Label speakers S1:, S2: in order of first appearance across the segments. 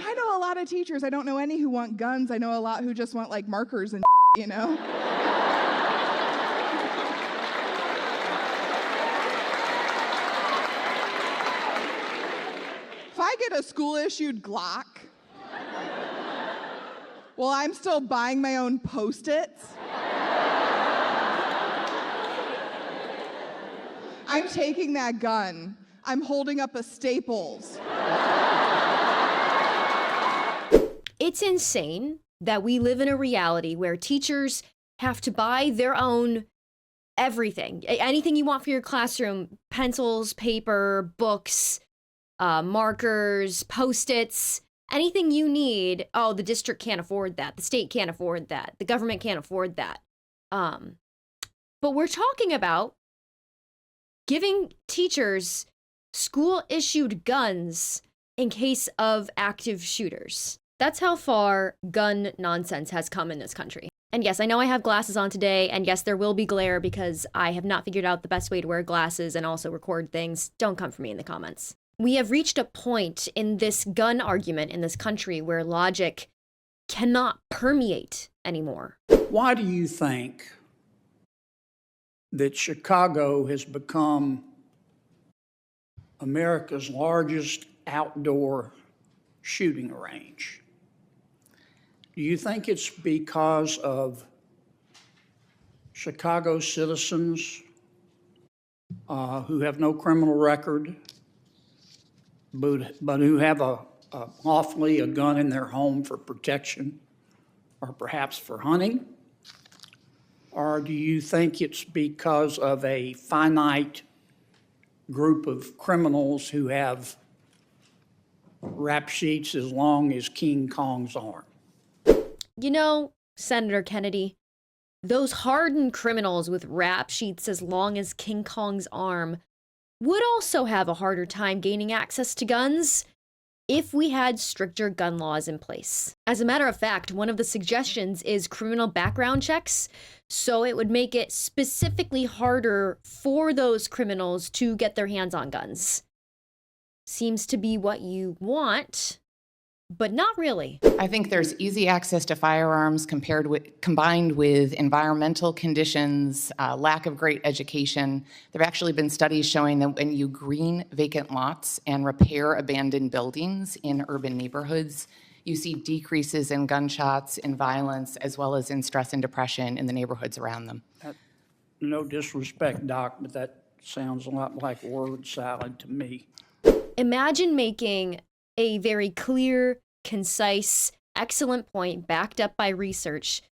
S1: I know a lot of teachers. I don't know any who want guns. I know a lot who just want like markers and you know. If I get a school-issued Glock, well, I'm still buying my own Post-its. I'm taking that gun. I'm holding up a Staples.
S2: It's insane that we live in a reality where teachers have to buy their own everything. Anything you want for your classroom, pencils, paper, books, markers, Post-its, anything you need. Oh, the district can't afford that. The state can't afford that. The government can't afford that. But we're talking about giving teachers school-issued guns in case of active shooters. That's how far gun nonsense has come in this country. And yes, I know I have glasses on today, and yes, there will be glare because I have not figured out the best way to wear glasses and also record things. Don't come for me in the comments. We have reached a point in this gun argument in this country where logic cannot permeate anymore.
S3: Why do you think that Chicago has become America's largest outdoor shooting range? Do you think it's because of Chicago citizens who have no criminal record, but who have lawfully a gun in their home for protection or perhaps for hunting? Or do you think it's because of a finite group of criminals who have rap sheets as long as King Kong's arm?
S2: You know, Senator Kennedy, those hardened criminals with rap sheets as long as King Kong's arm would also have a harder time gaining access to guns if we had stricter gun laws in place. As a matter of fact, one of the suggestions is criminal background checks, so it would make it specifically harder for those criminals to get their hands on guns. Seems to be what you want, but not really.
S4: I think there's easy access to firearms combined with environmental conditions, lack of great education. There have actually been studies showing that when you green vacant lots and repair abandoned buildings in urban neighborhoods, you see decreases in gunshots, in violence, as well as in stress and depression in the neighborhoods around them.
S3: No disrespect, Doc, but that sounds a lot like word salad to me.
S2: Imagine making a very clear, concise, excellent point backed up by research,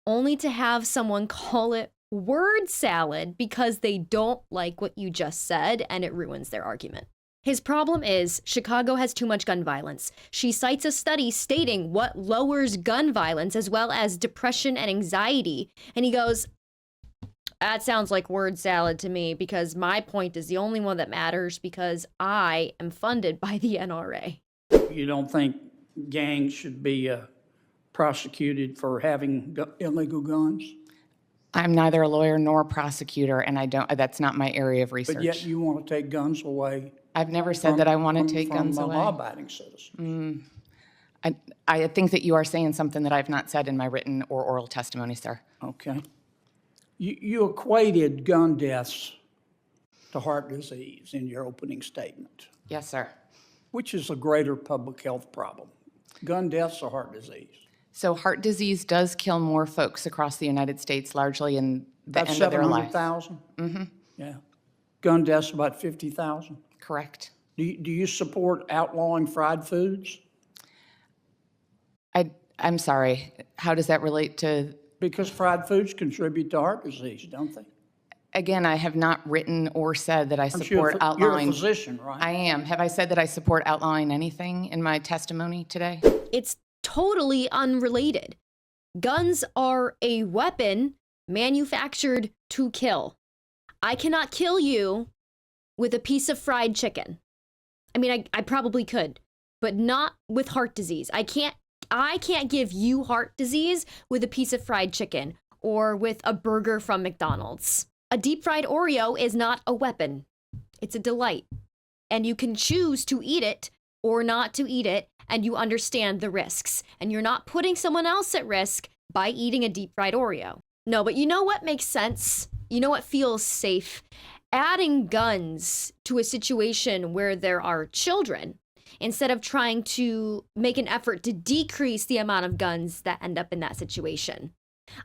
S2: only to have someone call it word salad because they don't like what you just said and it ruins their argument. His problem is Chicago has too much gun violence. She cites a study stating what lowers gun violence as well as depression and anxiety, and he goes, that sounds like word salad to me because my point is the only one that matters because I am funded by the NRA.
S3: You don't think gangs should be prosecuted for having illegal guns?
S4: I'm neither a lawyer nor a prosecutor, and that's not my area of research.
S3: But yet you want to take guns away.
S4: I've never said that I want to take guns away.
S3: From law-abiding citizens.
S4: I think that you are saying something that I've not said in my written or oral testimony, sir.
S3: Okay. You equated gun deaths to heart disease in your opening statement.
S4: Yes, sir.
S3: Which is a greater public health problem, gun deaths or heart disease?
S4: So heart disease does kill more folks across the United States, largely in the
S3: About
S4: end of their life.
S3: 700,000? Mm-hmm. Yeah. Gun deaths about 50,000?
S4: Correct.
S3: Do you support outlawing fried foods?
S4: I'm sorry. How does that relate to?
S3: Because fried foods contribute to heart disease, don't they?
S4: Again, I have not written or said that I support outlawing.
S3: You're a physician, right?
S4: I am. Have I said that I support outlawing anything in my testimony today?
S2: It's totally unrelated. Guns are a weapon manufactured to kill. I cannot kill you with a piece of fried chicken. I mean, I probably could, but not with heart disease. I can't give you heart disease with a piece of fried chicken or with a burger from McDonald's. A deep fried Oreo is not a weapon. It's a delight. And you can choose to eat it or not to eat it, and you understand the risks, and you're not putting someone else at risk by eating a deep fried Oreo. No, but you know what makes sense? You know what feels safe? Adding guns to a situation where there are children, instead of trying to make an effort to decrease the amount of guns that end up in that situation.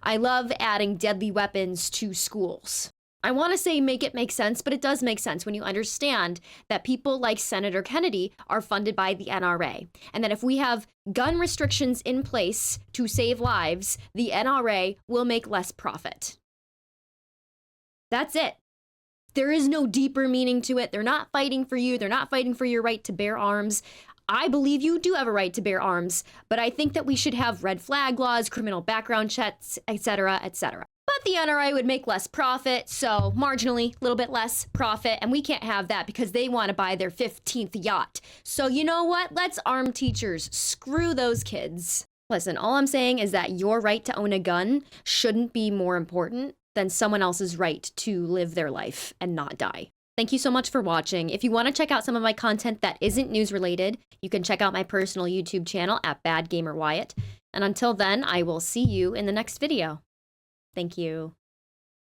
S2: I love adding deadly weapons to schools. I want to say make it make sense, but it does make sense when you understand that people like Senator Kennedy are funded by the NRA. And that if we have gun restrictions in place to save lives, the NRA will make less profit. That's it. There is no deeper meaning to it. They're not fighting for you. They're not fighting for your right to bear arms. I believe you do have a right to bear arms, but I think that we should have red flag laws, criminal background checks, etc., etc. But the NRA would make less profit, so marginally, a little bit less profit, and we can't have that because they want to buy their 15th yacht. So you know what? Let's arm teachers. Screw those kids. Listen, all I'm saying is that your right to own a gun shouldn't be more important than someone else's right to live their life and not die. Thank you so much for watching. If you want to check out some of my content that isn't news related, you can check out my personal YouTube channel at Bad Gamer Wyatt. And until then, I will see you in the next video. Thank you.